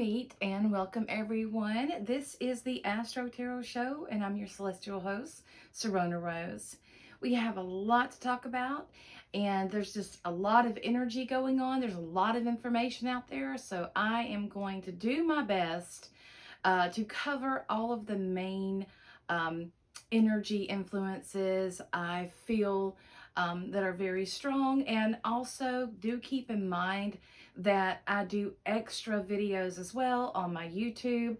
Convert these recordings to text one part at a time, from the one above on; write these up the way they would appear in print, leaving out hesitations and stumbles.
meet, and welcome everyone. This is the AstroTarot Show, and I'm your celestial host, Sirona Rose. We have a lot to talk about, and there's just a lot of energy going on. There's a lot of information out there, so I am going to do my best to cover all of the main energy influences I feel that are very strong. And also do keep in mind that I do extra videos as well on my YouTube.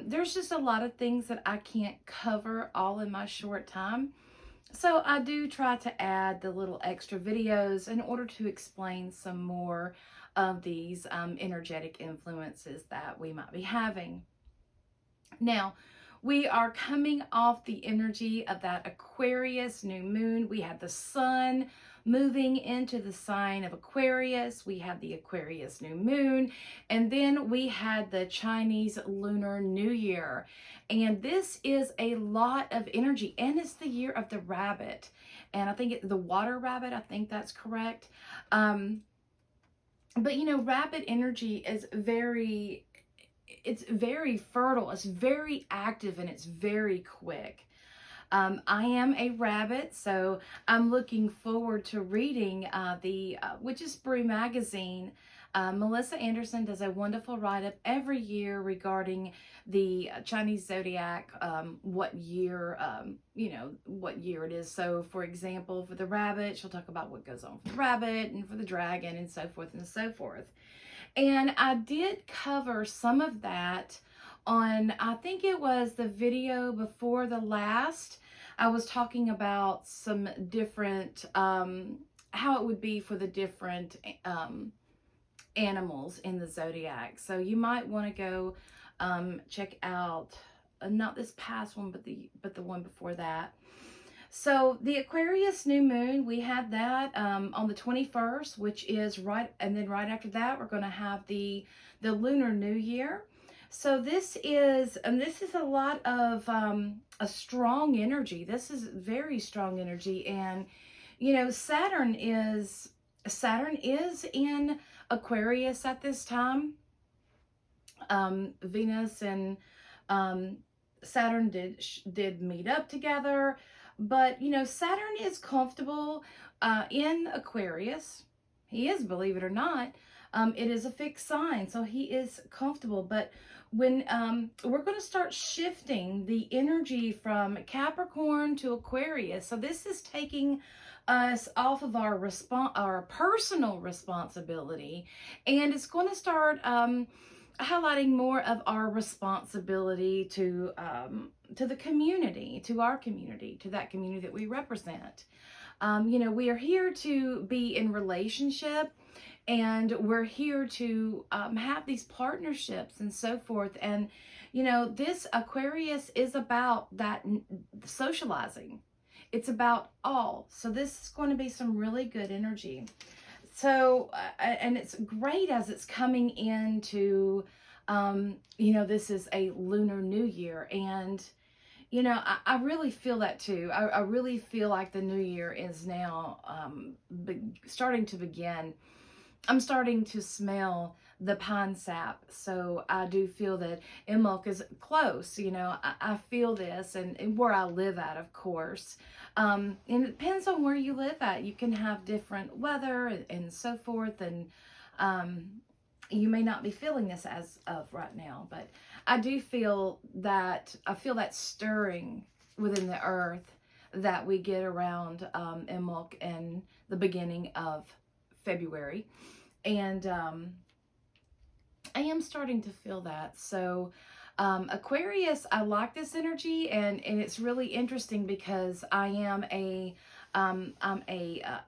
There's just a lot of things that I can't cover all in my short time. So I do try to add the little extra videos in order to explain some more of these energetic influences that we might be having. Now, we are coming off the energy of that Aquarius new moon. We had the sun moving into the sign of Aquarius. We had the Aquarius new moon. And then we had the Chinese Lunar New Year. And this is a lot of energy. And it's the year of the rabbit. And I think the water rabbit, I think that's correct. But you know, rabbit energy is it's very fertile, it's very active, and it's very quick. I am a rabbit, so I'm looking forward to reading the Witch's Brew magazine. Melissa Anderson does a wonderful write-up every year regarding the Chinese zodiac, what year, what year it is. So, for example, for the rabbit, she'll talk about what goes on for the rabbit and for the dragon and so forth and so forth. And I did cover some of that on, I think it was the video before the last. I was talking about some different, how it would be for the different animals in the zodiac. So you might want to go check out, not this past one, but the one before that. So the Aquarius new moon, we had that on the 21st, which is right, and then right after that, we're going to have the Lunar New Year. So this is a lot of a strong energy. This is very strong energy, and you know, Saturn is in Aquarius at this time. Venus and Saturn did meet up together. But, you know, Saturn is comfortable in Aquarius. He is, believe it or not. It is a fixed sign, so he is comfortable. But when we're going to start shifting the energy from Capricorn to Aquarius, so this is taking us off of our personal responsibility, and it's going to start highlighting more of our responsibility to the community, to our community, to that community that we represent. You know, we are here to be in relationship, and we're here to have these partnerships and so forth. And, you know, this Aquarius is about that socializing. It's about all. So this is going to be some really good energy. So, and it's great as it's coming into, you know, this is a Lunar New Year. And, you know, I really feel that too. I really feel like the new year is now starting to begin. I'm starting to smell the pine sap. So I do feel that Imbolc is close. You know, I feel this, and where I live at, of course. And it depends on where you live at. You can have different weather and so forth. And you may not be feeling this as of right now, but I do feel that, stirring within the earth that we get around Imbolc and the beginning of February. And I am starting to feel that. So Aquarius, I like this energy, and it's really interesting because I'm a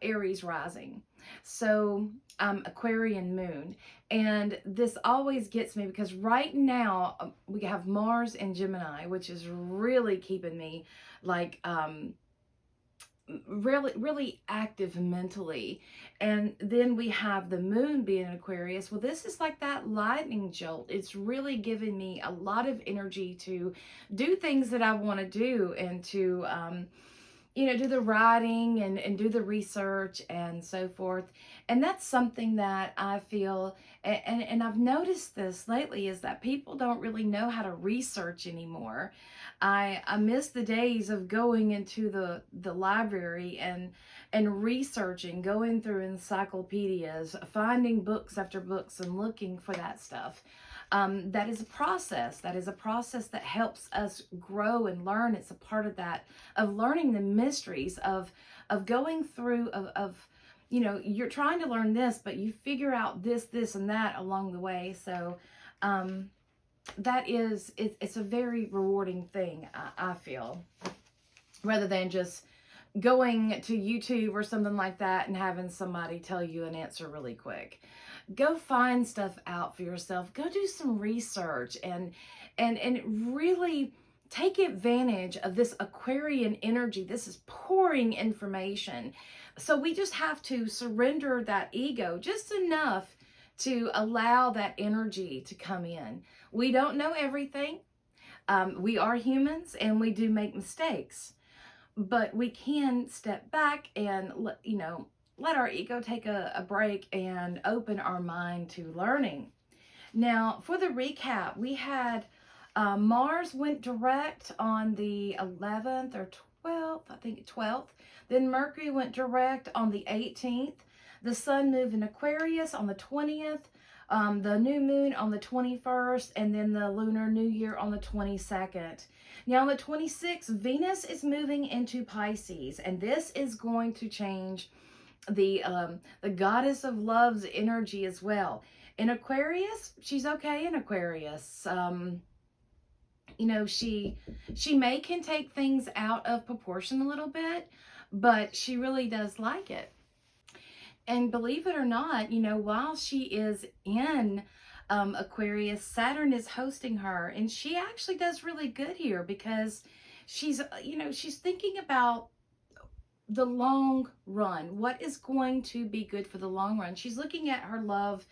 Aries rising. So Aquarian moon. And this always gets me because right now we have Mars and Gemini, which is really keeping me like really active mentally. And then we have the moon being in Aquarius. Well, this is like that lightning jolt. It's really giving me a lot of energy to do things that I want to do, and to do the writing and do the research and so forth. And that's something that I feel, and I've noticed this lately, is that people don't really know how to research anymore. I miss the days of going into the library and researching, going through encyclopedias, finding books after books and looking for that stuff. That is a process. That is a process that helps us grow and learn. It's a part of that, of learning the mysteries of going through of you're trying to learn this, but you figure out this and that along the way. So that is it's a very rewarding thing, I feel, rather than just going to YouTube or something like that and having somebody tell you an answer really quick. Go find stuff out for yourself. Go do some research and really take advantage of this Aquarian energy. This is pouring information. So we just have to surrender that ego just enough to allow that energy to come in. We don't know everything. We are humans and we do make mistakes, but we can step back and let our ego take a break and open our mind to learning. Now, for the recap, we had Mars went direct on the 11th or 12th, I think 12th. Then Mercury went direct on the 18th. The Sun moved in Aquarius on the 20th. The new moon on the 21st, and then the Lunar New Year on the 22nd. Now on the 26th, Venus is moving into Pisces, and this is going to change the goddess of love's energy as well. In Aquarius, she's okay in Aquarius. She can take things out of proportion a little bit, but she really does like it. And believe it or not, while she is in Aquarius, Saturn is hosting her, and she actually does really good here because she's thinking about the long run. What is going to be good for the long run? She's looking at her love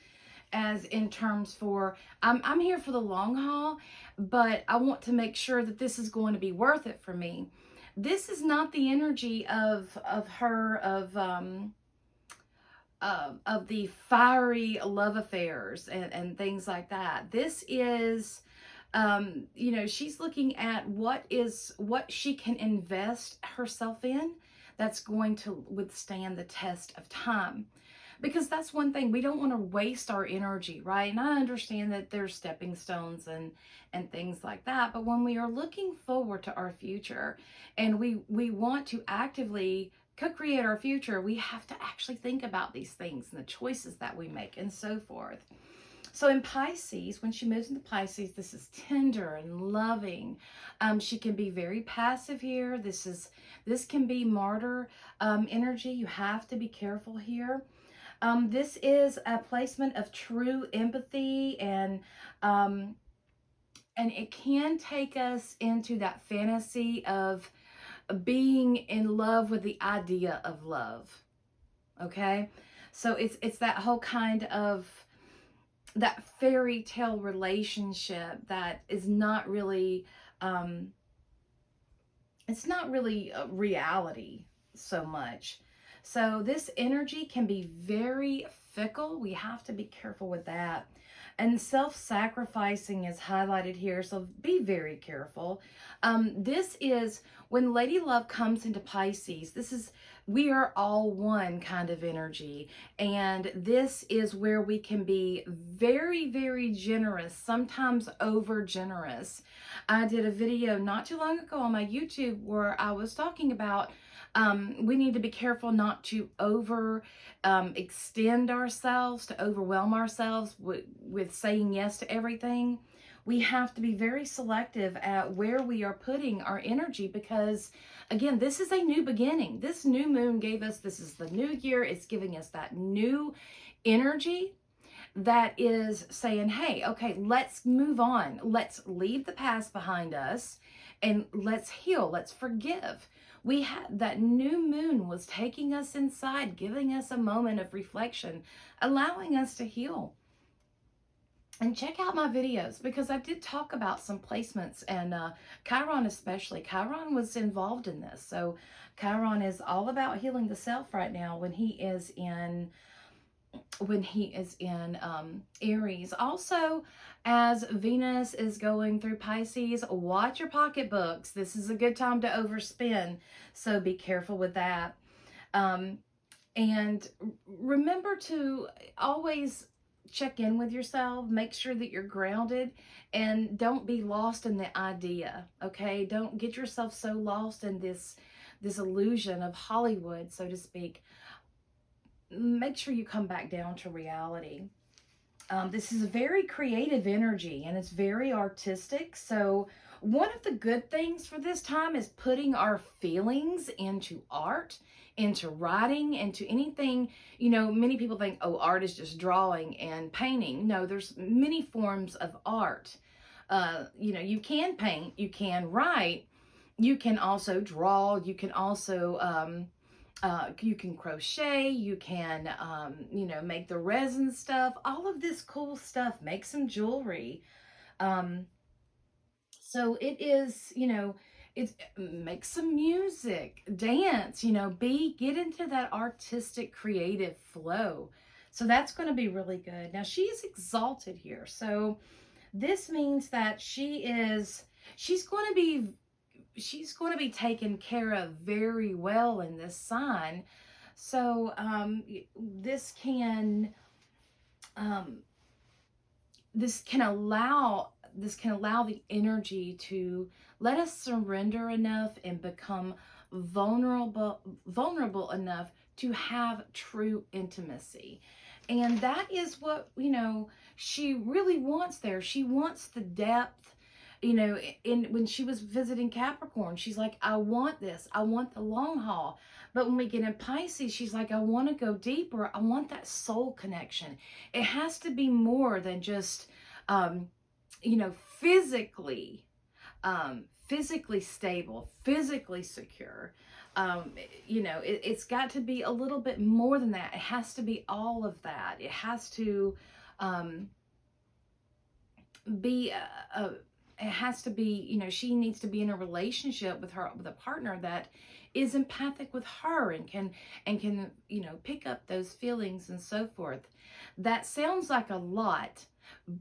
as in terms for, I'm here for the long haul, but I want to make sure that this is going to be worth it for me. This is not the energy of her, of the fiery love affairs and things like that. This is, she's looking at what she can invest herself in that's going to withstand the test of time. Because that's one thing, we don't want to waste our energy, right? And I understand that there's stepping stones and things like that. But when we are looking forward to our future and we want to actively co-create our future, we have to actually think about these things and the choices that we make and so forth. So in Pisces, when she moves into Pisces, this is tender and loving. She can be very passive here. This can be martyr energy. You have to be careful here. This is a placement of true empathy, and it can take us into that fantasy of being in love with the idea of love. Okay, so it's that whole kind of that fairy tale relationship that is not really it's not really a reality so much. So this energy can be very fickle. We have to be careful with that. And self-sacrificing is highlighted here, so be very careful. This is when Lady Love comes into Pisces. This is, we are all one kind of energy. And this is where we can be very, very generous, sometimes over generous. I did a video not too long ago on my YouTube where I was talking about we need to be careful not to extend ourselves, to overwhelm ourselves with saying yes to everything. We have to be very selective at where we are putting our energy because, again, this is a new beginning. This new moon this is the new year. It's giving us that new energy that is saying, hey, okay, let's move on. Let's leave the past behind us and let's heal. Let's forgive. We had that new moon was taking us inside, giving us a moment of reflection, allowing us to heal. And check out my videos, because I did talk about some placements, and Chiron especially. Chiron was involved in this. So Chiron is all about healing the self right now when he is in Aries. Also, as Venus is going through Pisces, watch your pocketbooks. This is a good time to overspend, so be careful with that. Um, and remember to always check in with yourself, make sure that you're grounded, and don't be lost in the idea, okay? Don't get yourself so lost in this illusion of Hollywood, so to speak. Make sure you come back down to reality. This is a very creative energy, and it's very artistic. So one of the good things for this time is putting our feelings into art, into writing, into anything. Many people think, oh, art is just drawing and painting. No, there's many forms of art. You can paint, you can write, you can also draw, you can crochet, you can, make the resin stuff, all of this cool stuff, make some jewelry. Um, so it is, it's make some music, dance, get into that artistic, creative flow. So that's going to be really good. Now she is exalted here. So this means that she's going to be taken care of very well in this sign. So this can um, this can allow the energy to let us surrender enough and become vulnerable enough to have true intimacy. And that is what, she really wants there. She wants the depth. In when she was visiting Capricorn, she's like, I want this. I want the long haul. But when we get in Pisces, she's like, I want to go deeper. I want that soul connection. It has to be more than just, um, physically, physically stable, physically secure. It's got to be a little bit more than that. It has to be all of that. It has to um, be it has to be, she needs to be in a relationship with a partner that is empathic with her and can pick up those feelings and so forth. That sounds like a lot,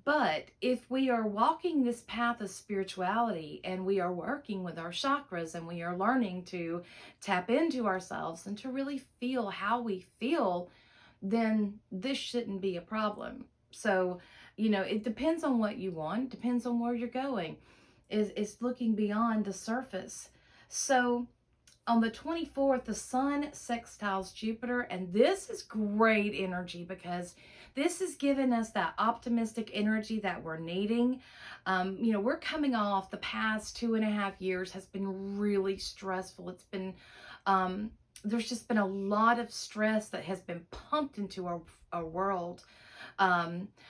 but if we are walking this path of spirituality and we are working with our chakras and we are learning to tap into ourselves and to really feel how we feel, then this shouldn't be a problem. So, it depends on what you want, depends on where you're going. It's looking beyond the surface. So, on the 24th, the sun sextiles Jupiter, and this is great energy because this is giving us that optimistic energy that we're needing. We're coming off the past 2.5 years has been really stressful. It's been, there's just been a lot of stress that has been pumped into our world.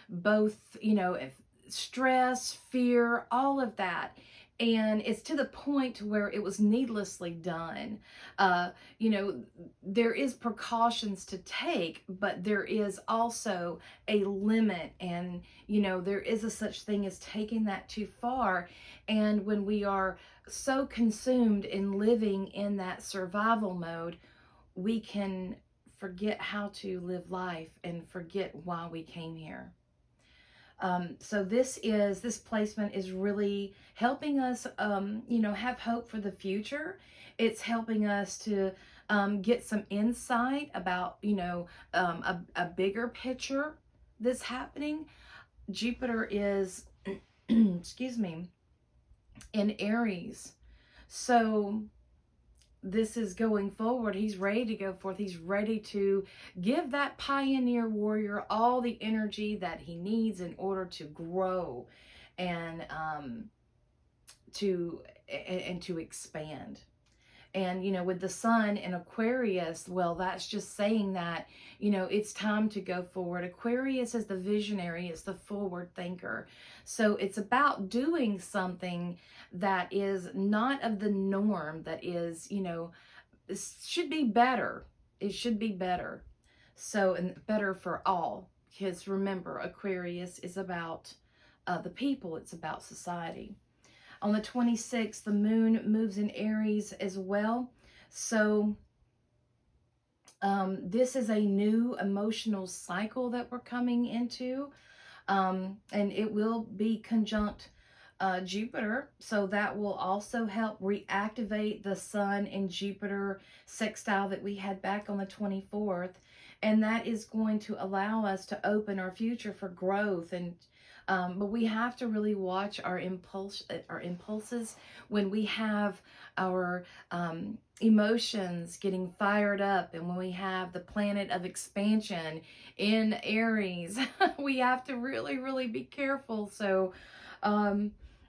Both, if stress, fear, all of that. And it's to the point where it was needlessly done. Uh, you know, there is precautions to take, but there is also a limit. And, there is a such thing as taking that too far. And when we are so consumed in living in that survival mode, we can forget how to live life and forget why we came here. So this placement is really helping us, have hope for the future. It's helping us to get some insight about, a bigger picture that's happening. Jupiter is, excuse me, in Aries. So this is going forward. He's ready to go forth. He's ready to give that pioneer warrior all the energy that he needs in order to grow and to expand. And, with the sun in Aquarius, well, that's just saying that, it's time to go forward. Aquarius is the visionary, it's the forward thinker. So it's about doing something that is not of the norm, that is, should be better. It should be better. So, and better for all. because remember, Aquarius is about the people, it's about society. On the 26th, the moon moves in Aries as well. So this is a new emotional cycle that we're coming into. And it will be conjunct Jupiter, so that will also help reactivate the Sun and Jupiter sextile that we had back on the 24th, and that is going to allow us to open our future for growth. And but we have to really watch our impulses when we have our emotions getting fired up, and when we have the planet of expansion in Aries. We have to really, really be careful. So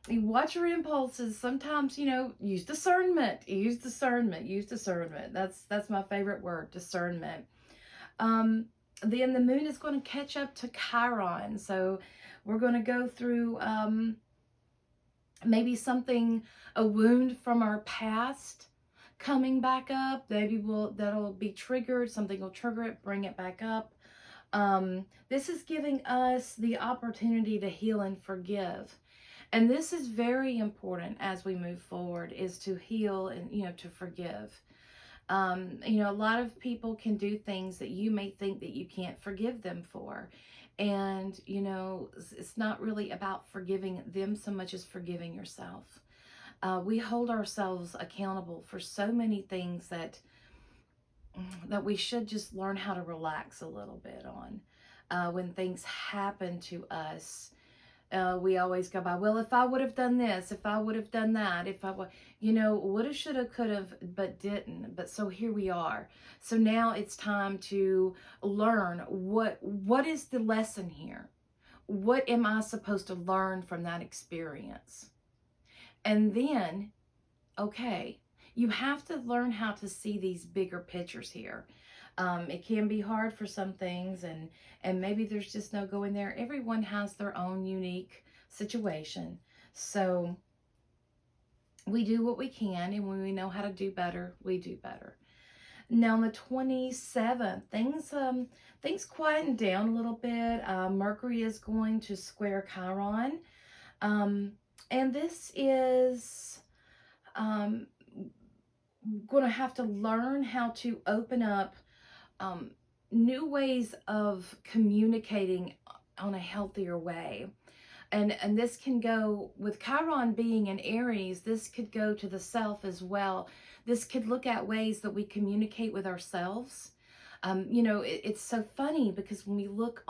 you watch your impulses. Sometimes, use discernment. Use discernment. Use discernment. That's my favorite word, discernment. Then the moon is going to catch up to Chiron. So we're going to go through maybe a wound from our past coming back up. Maybe that'll be triggered. Something will trigger it, bring it back up. This is giving us the opportunity to heal and forgive. And this is very important as we move forward, is to heal and, to forgive. A lot of people can do things that you may think that you can't forgive them for. And, it's not really about forgiving them so much as forgiving yourself. We hold ourselves accountable for so many things that we should just learn how to relax a little bit on. When things happen to us, we always go by, well, if I would have done this, if I would have done that, if I would, woulda, shoulda, could have, but didn't. But so here we are. So now it's time to learn what is the lesson here? What am I supposed to learn from that experience? And then, okay, you have to learn how to see these bigger pictures here. It can be hard for some things, and maybe there's just no going there. Everyone has their own unique situation. So we do what we can, and when we know how to do better, we do better. Now on the 27th, things quieten down a little bit. Mercury is going to square Chiron. And this is going to have to learn how to open up new ways of communicating on a healthier way. And this can go, with Chiron being in Aries, this could go to the self as well. This could look at ways that we communicate with ourselves. It's so funny because when we look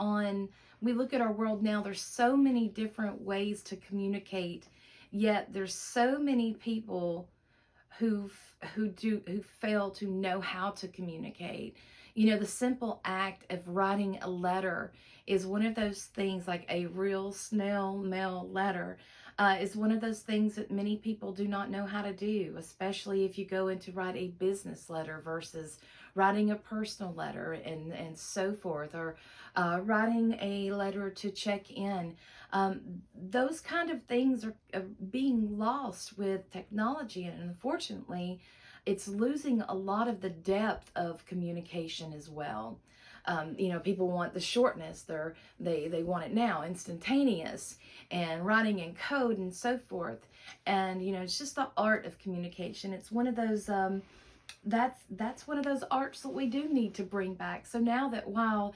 at our world now, there's so many different ways to communicate, yet there's so many people who fail to know how to communicate. The simple act of writing a letter is one of those things, like a real snail mail letter, is one of those things that many people do not know how to do, especially if you go into write a business letter versus writing a personal letter and so forth, or writing a letter to check in. Those kind of things are being lost with technology, and unfortunately, it's losing a lot of the depth of communication as well. People want the shortness. They want it now, instantaneous, and writing in code and so forth. And it's just the art of communication. It's one of those. That's one of those arts that we do need to bring back. So now that while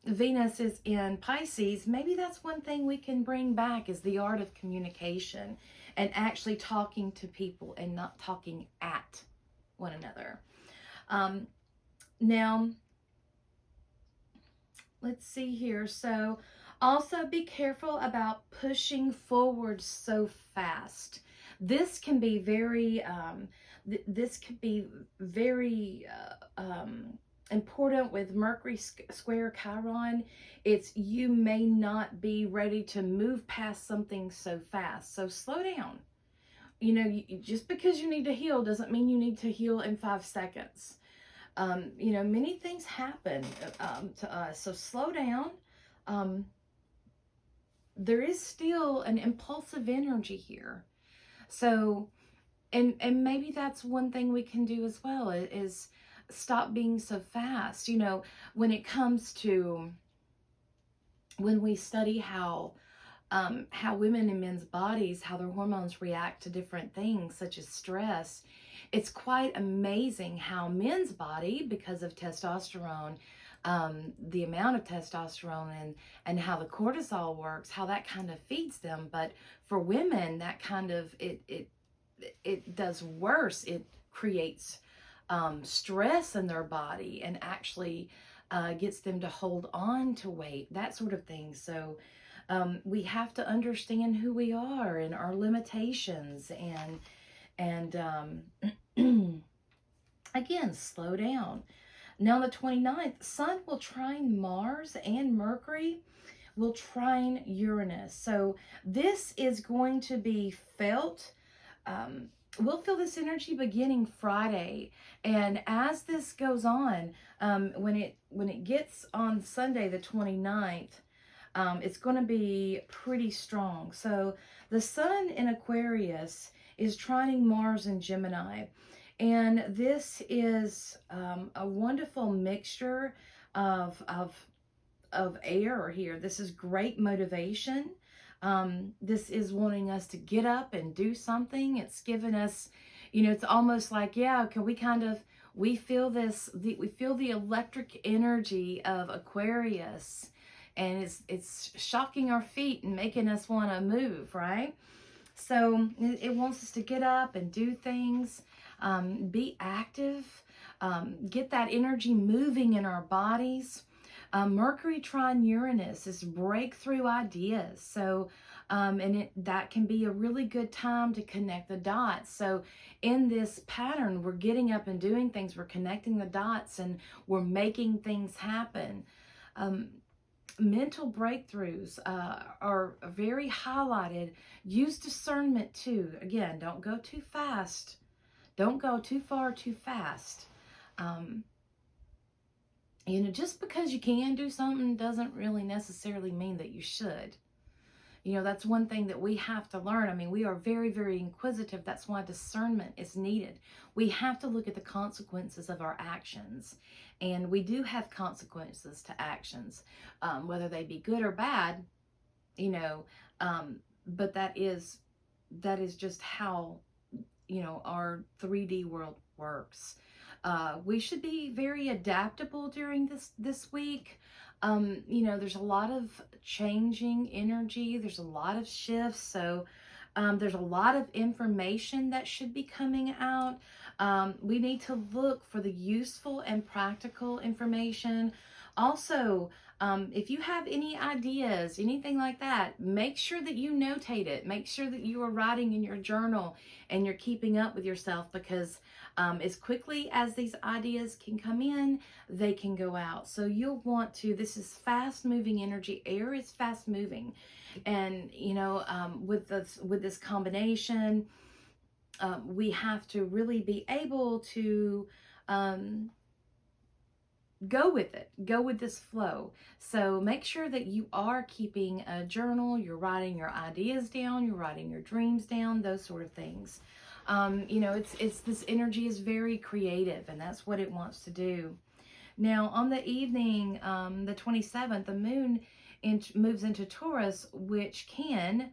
Venus is in Pisces, maybe that's one thing we can bring back, is the art of communication and actually talking to people and not talking at one another. Now, let's see here. So also be careful about pushing forward so fast. This can be very important with Mercury square Chiron. It's, you may not be ready to move past something so fast. So slow down. Just because you need to heal doesn't mean you need to heal in 5 seconds. Many things happen to us. So slow down. There is still an impulsive energy here. So, and maybe that's one thing we can do as well, is stop being so fast. When it comes to when we study how women and men's bodies, how their hormones react to different things such as stress, it's quite amazing how men's body, because of testosterone, the amount of testosterone and how the cortisol works, how that kind of feeds them. But for women, that kind of it does worse. It creates stress in their body and actually gets them to hold on to weight, that sort of thing. So we have to understand who we are and our limitations, and again, slow down. Now, on the 29th, Sun will trine Mars and Mercury will trine Uranus. So this is going to be felt. We'll feel this energy beginning Friday, and as this goes on, when it gets on Sunday the 29th, it's going to be pretty strong. So the Sun in Aquarius is trining Mars in Gemini, and this is a wonderful mixture of air here. This is great motivation. This is wanting us to get up and do something. It's given us, it's almost like, yeah, can we we feel we feel the electric energy of Aquarius, and it's shocking our feet and making us want to move, right? So it wants us to get up and do things, be active, get that energy moving in our bodies. Mercury trine Uranus is breakthrough ideas. So, that can be a really good time to connect the dots. So in this pattern, we're getting up and doing things, we're connecting the dots, and we're making things happen. Mental breakthroughs are very highlighted. Use discernment too. Again, don't go too fast. Don't go too far too fast. Just because you can do something doesn't really necessarily mean that you should. That's one thing that we have to learn. I mean, we are very, very inquisitive. That's why discernment is needed. We have to look at the consequences of our actions. And we do have consequences to actions, whether they be good or bad, but that is just how, our 3D world works. We should be very adaptable during this week. There's a lot of changing energy. There's a lot of shifts. So there's a lot of information that should be coming out. We need to look for the useful and practical information. Also, if you have any ideas, anything like that, make sure that you notate it. Make sure that you are writing in your journal and you're keeping up with yourself, because as quickly as these ideas can come in, they can go out. So you'll want to, this is fast moving energy. Air is fast moving. And, with this combination, we have to really be able to go with it, go with this flow. So make sure that you are keeping a journal, you're writing your ideas down, you're writing your dreams down, those sort of things. It's this energy is very creative, and that's what it wants to do. Now, on the evening, the 27th, the moon moves into Taurus, which can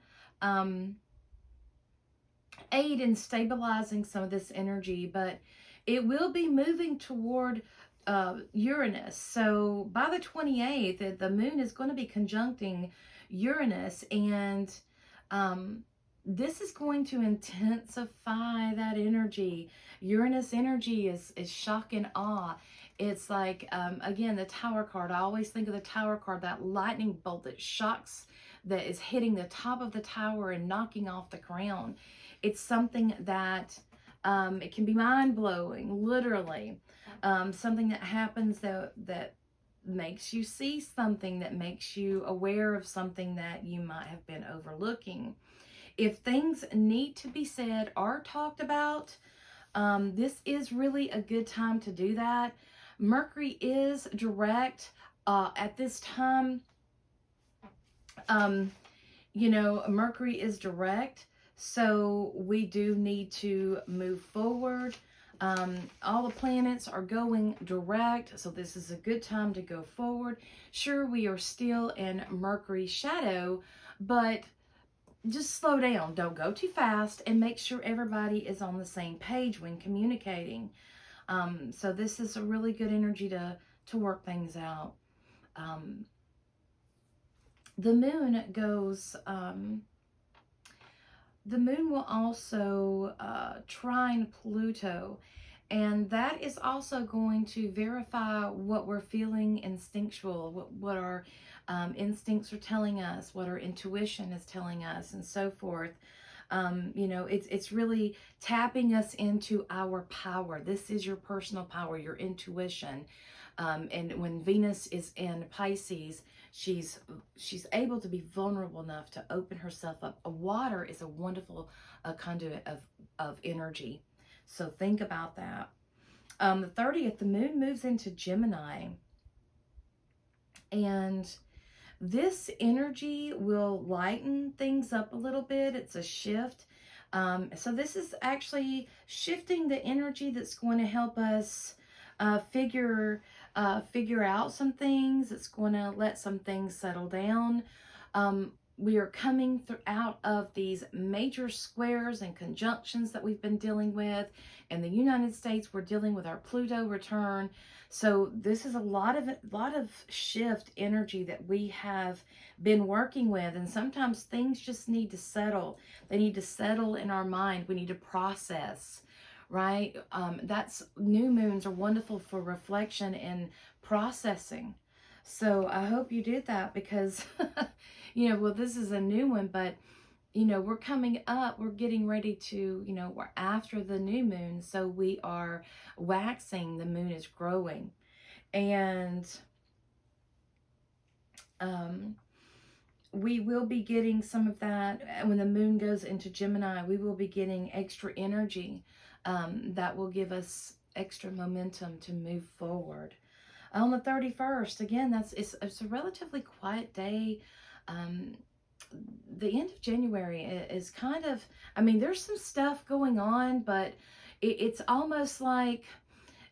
aid in stabilizing some of this energy, but it will be moving toward Uranus. So by the 28th, the moon is going to be conjuncting Uranus, and this is going to intensify that energy. Uranus energy is shock and awe. It's like, again, the Tower card. I always think of the Tower card, that lightning bolt that shocks, that is hitting the top of the tower and knocking off the crown. It's something that it can be mind-blowing, literally. Something that happens that makes you see something, that makes you aware of something that you might have been overlooking. If things need to be said or talked about, this is really a good time to do that. Mercury is direct at this time. Mercury is direct, so we do need to move forward. All the planets are going direct, so this is a good time to go forward. Sure, we are still in Mercury shadow, but just slow down. Don't go too fast, and make sure everybody is on the same page when communicating. So this is a really good energy to work things out. Um, the moon goes... the moon will also trine Pluto, and that is also going to verify what we're feeling instinctual, what our instincts are telling us, what our intuition is telling us, and so forth. You know, it's really tapping us into our power. This is your personal power, your intuition. And when Venus is in Pisces, she's able to be vulnerable enough to open herself up. Water is a wonderful conduit of energy. So think about that. The 30th, the moon moves into Gemini. And this energy will lighten things up a little bit. It's a shift. So this is actually shifting the energy that's going to help us figure out some things. It's going to let some things settle down. We are coming out of these major squares and conjunctions that we've been dealing with. In the United States, we're dealing with our Pluto return. So this is a lot of shift energy that we have been working with, and sometimes things just need to settle. They need to settle in our mind. We need to process, right? That's new moons are wonderful for reflection and processing. So I hope you did that, because you know, well, this is a new one, but you know, we're coming up, we're getting ready to, you know, we're after the new moon, so we are waxing, the moon is growing. And we will be getting some of that when the moon goes into Gemini. We will be getting extra energy that will give us extra momentum to move forward. On the 31st, again, it's a relatively quiet day. The end of January is kind of, I mean, there's some stuff going on, but it's almost like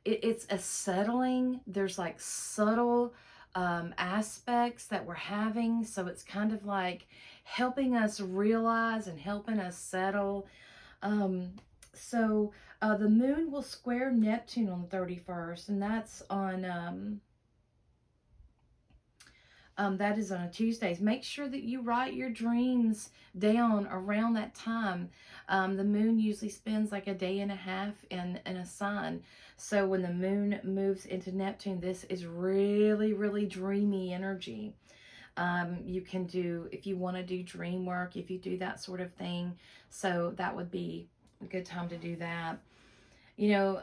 it's a settling. There's like subtle aspects that we're having. So it's kind of like helping us realize and helping us settle. So the moon will square Neptune on the 31st, and that's on... that is on a Tuesdays. Make sure that you write your dreams down around that time. The moon usually spends like a day and a half in a sign. So when the moon moves into Neptune, this is really, really dreamy energy. You can do, if you want to do dream work, if you do that sort of thing. So that would be a good time to do that. You know,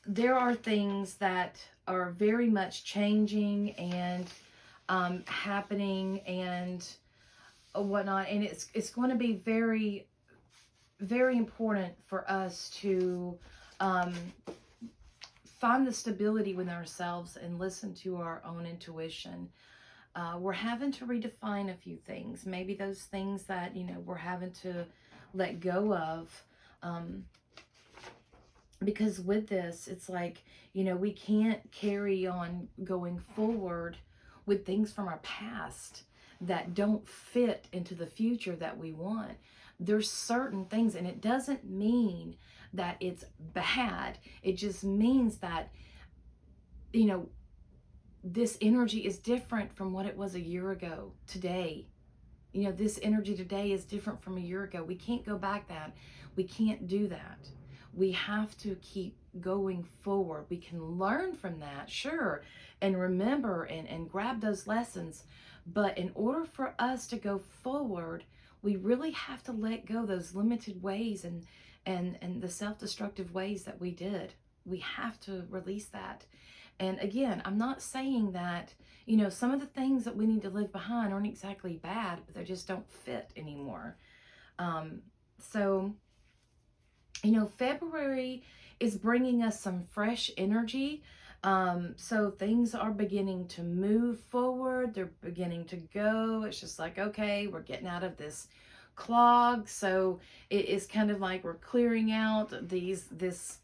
there are things that are very much changing and happening and whatnot, and it's going to be very, very important for us to find the stability within ourselves and listen to our own intuition. We're having to redefine a few things. Maybe those things that, you know, we're having to let go of. Because with this, it's like, you know, we can't carry on going forward with things from our past that don't fit into the future that we want. There's certain things, and it doesn't mean that it's bad. It just means that, you know, this energy is different from what it was a year ago today. You know, this energy today is different from a year ago. We can't go back that. We can't do that. We have to keep going forward. We can learn from that, sure, and remember and grab those lessons. But in order for us to go forward, we really have to let go those limited ways and the self-destructive ways that we did. We have to release that. And again, I'm not saying that, you know, some of the things that we need to leave behind aren't exactly bad, but they just don't fit anymore. So, you know, February is bringing us some fresh energy. So things are beginning to move forward. They're beginning to go. It's just like, okay, we're getting out of this clogged. So it is kind of like we're clearing out this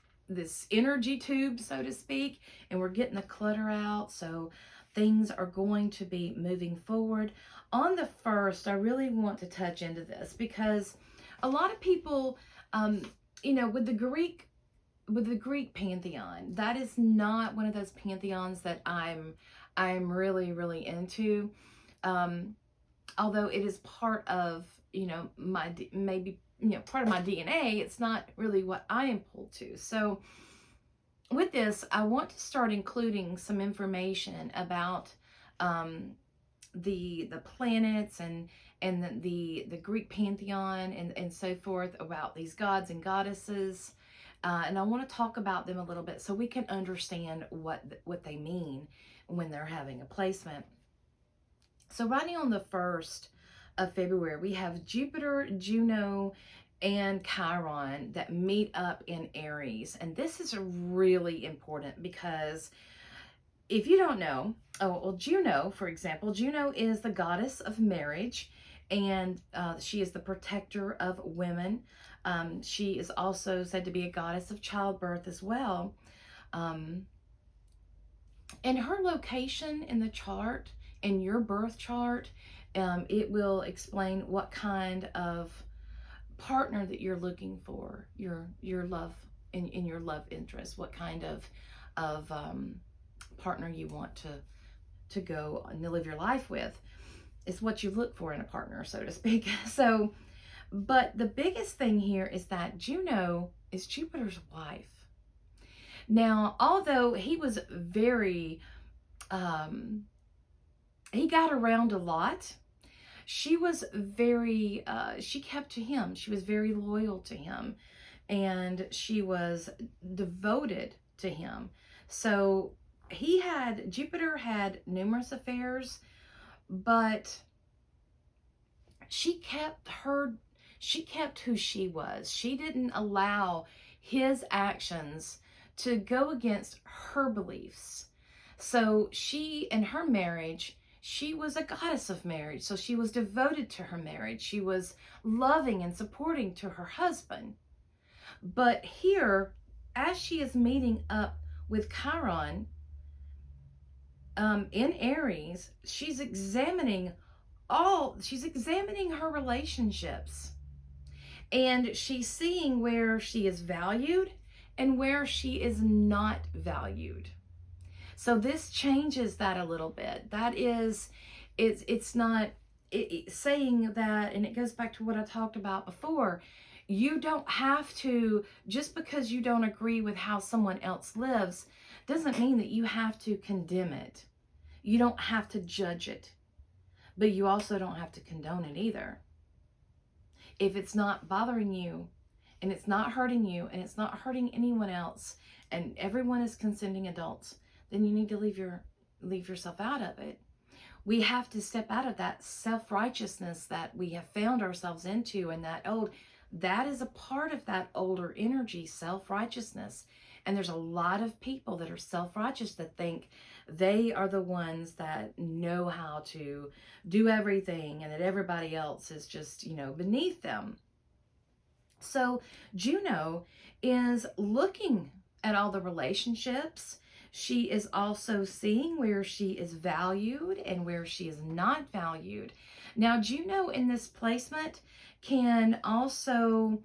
energy tube, so to speak, and we're getting the clutter out. So things are going to be moving forward. On the first, I really want to touch into this because a lot of people, um, with the Greek pantheon, that is not one of those pantheons that I'm really really into. Um, Although it is part of my maybe part of my DNA, it's not really what I am pulled to. So with this, I want to start including some information about um, the planets and the Greek pantheon and so forth, about these gods and goddesses. And I want to talk about them a little bit so we can understand what they mean when they're having a placement. So running on the 1st of February, we have Jupiter, Juno, and Chiron that meet up in Aries. And this is really important because if you don't know, oh, well, Juno, for example, Juno is the goddess of marriage, and she is the protector of women. She is also said to be a goddess of childbirth as well. Um, and her location in the chart, in your birth chart, it will explain what kind of partner that you're looking for, your love in your love interest, what kind of partner you want to go and live your life with. It's what you look for in a partner, so to speak. So, but the biggest thing here is that Juno is Jupiter's wife. Now, although he was very, he got around a lot, she was very, she kept to him. She was very loyal to him, and she was devoted to him. So Jupiter had numerous affairs, but she kept who she was. She didn't allow his actions to go against her beliefs. So in her marriage, she was a goddess of marriage. So she was devoted to her marriage. She was loving and supporting to her husband. But here, as she is meeting up with Chiron in Aries, she's examining her relationships, and she's seeing where she is valued and where she is not valued. So this changes that a little bit. That is, it's not saying that, and it goes back to what I talked about before. You don't have to, just because you don't agree with how someone else lives, doesn't mean that you have to condemn it. You don't have to judge it, but you also don't have to condone it either. If it's not bothering you, and it's not hurting you, and it's not hurting anyone else, and everyone is consenting adults, then you need to leave yourself out of it. We have to step out of that self-righteousness that we have found ourselves into, and that is a part of that older energy, self-righteousness. And there's a lot of people that are self-righteous that think they are the ones that know how to do everything and that everybody else is just, beneath them. So Juno is looking at all the relationships. She is also seeing where she is valued and where she is not valued. Now, Juno in this placement can also,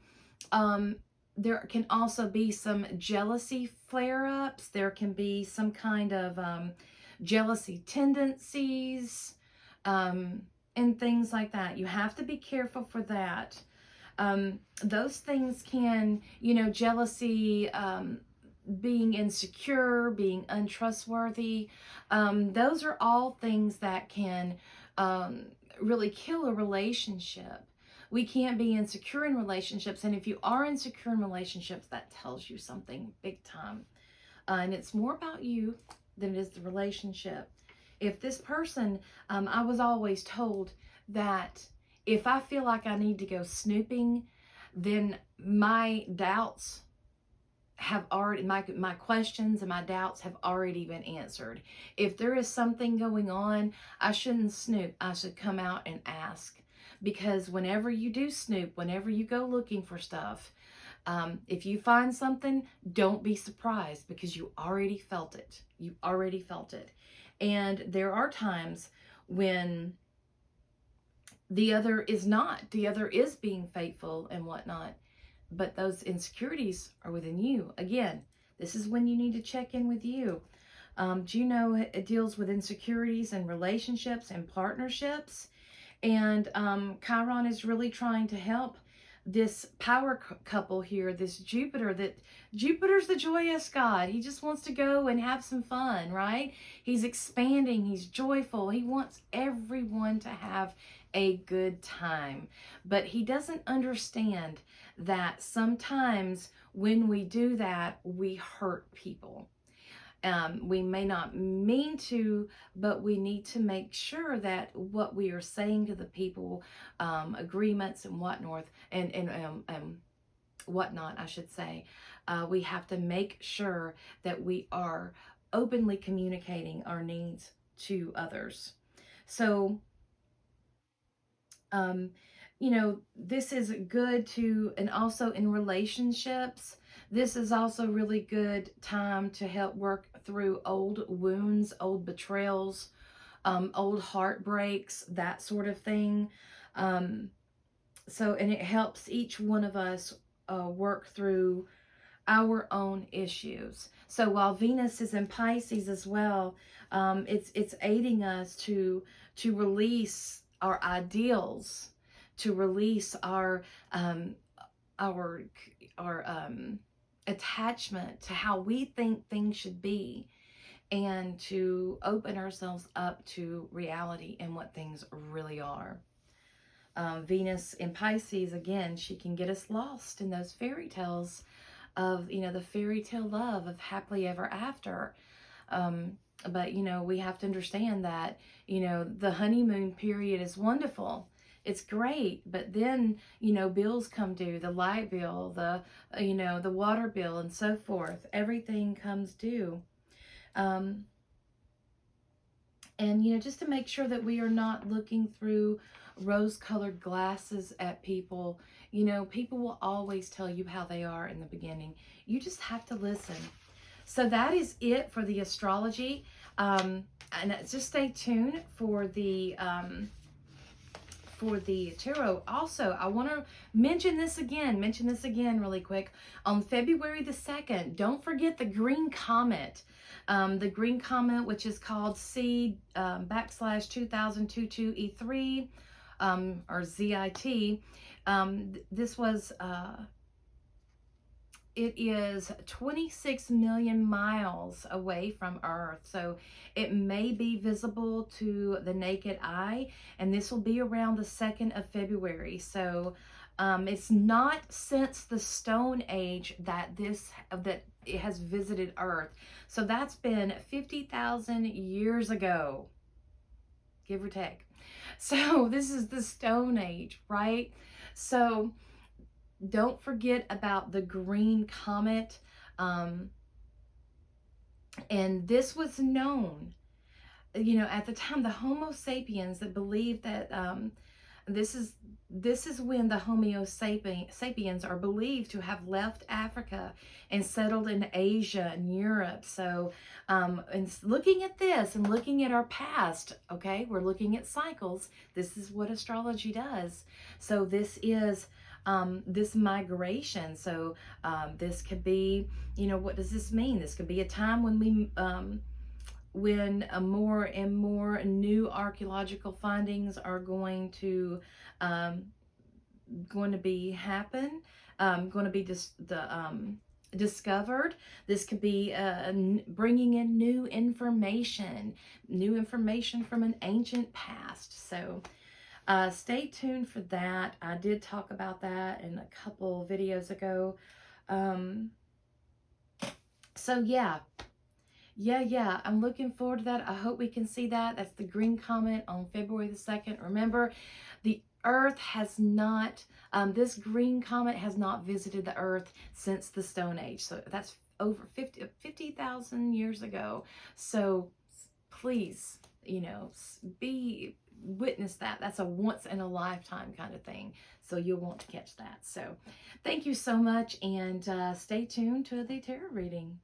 there can also be some jealousy flare-ups. There can be some kind of jealousy tendencies and things like that. You have to be careful for that. Those things can, jealousy, being insecure, being untrustworthy, those are all things that can really kill a relationship. We can't be insecure in relationships, and if you are insecure in relationships, that tells you something big time. And it's more about you than it is the relationship. If this person, I was always told that if I feel like I need to go snooping, then my doubts have already, my questions and my doubts have already been answered. If there is something going on, I shouldn't snoop. I should come out and ask, because whenever you do snoop, whenever you go looking for stuff, if you find something, don't be surprised, because you already felt it. You already felt it. And there are times when the other is not. The other is being faithful and whatnot. But those insecurities are within you. Again, this is when you need to check in with you. Do you know it deals with insecurities and relationships and partnerships? And Chiron is really trying to help this power couple here, this Jupiter, that Jupiter's the joyous god. He just wants to go and have some fun, right? He's expanding, he's joyful. He wants everyone to have a good time. But he doesn't understand that sometimes when we do that, we hurt people. We may not mean to, but we need to make sure that what we are saying to the people, agreements and whatnot, and whatnot, I should say, we have to make sure that we are openly communicating our needs to others. So, um, this is good to, and also in relationships, this is also really good time to help work through old wounds, old betrayals, old heartbreaks, that sort of thing. And it helps each one of us work through our own issues. So while Venus is in Pisces as well, it's aiding us to release our ideals, to release um, our attachment to how we think things should be, and to open ourselves up to reality and what things really are. Venus in Pisces, again, she can get us lost in those fairy tales of, the fairy tale love of happily ever after. But, we have to understand that, the honeymoon period is wonderful. It's great. But then, bills come due, the light bill, the water bill, and so forth. Everything comes due. And, just to make sure that we are not looking through rose-colored glasses at people. People will always tell you how they are in the beginning. You just have to listen. So that is it for the astrology. And just stay tuned for the tarot. Also, I want to mention this again really quick. On February the 2nd, don't forget the green comet. The green comet, which is called C/2022E3, or ZIT. This was, it is 26 million miles away from Earth, so it may be visible to the naked eye, and this will be around the 2nd of February. So it's not since the Stone Age that it has visited Earth. So that's been 50,000 years ago, give or take. So this is the Stone Age, right? So don't forget about the green comet. And this was known, at the time, the Homo sapiens that believed that this is when the Homo sapiens are believed to have left Africa and settled in Asia and Europe. So, and looking at this and looking at our past, okay, we're looking at cycles. This is what astrology does. So this is this migration. So this could be, what does this mean? This could be a time when more and more new archaeological findings are going to be discovered. This could be bringing in new information from an ancient past. So stay tuned for that. I did talk about that in a couple videos ago. So yeah, I'm looking forward to that. I hope we can see that. That's the green comet on February the 2nd. Remember, the Earth has not, this green comet has not visited the Earth since the Stone Age. So that's over 50,000 years ago. So please, you know, witness that. That's a once in a lifetime kind of thing. So you'll want to catch that. So thank you so much, and stay tuned to the tarot reading.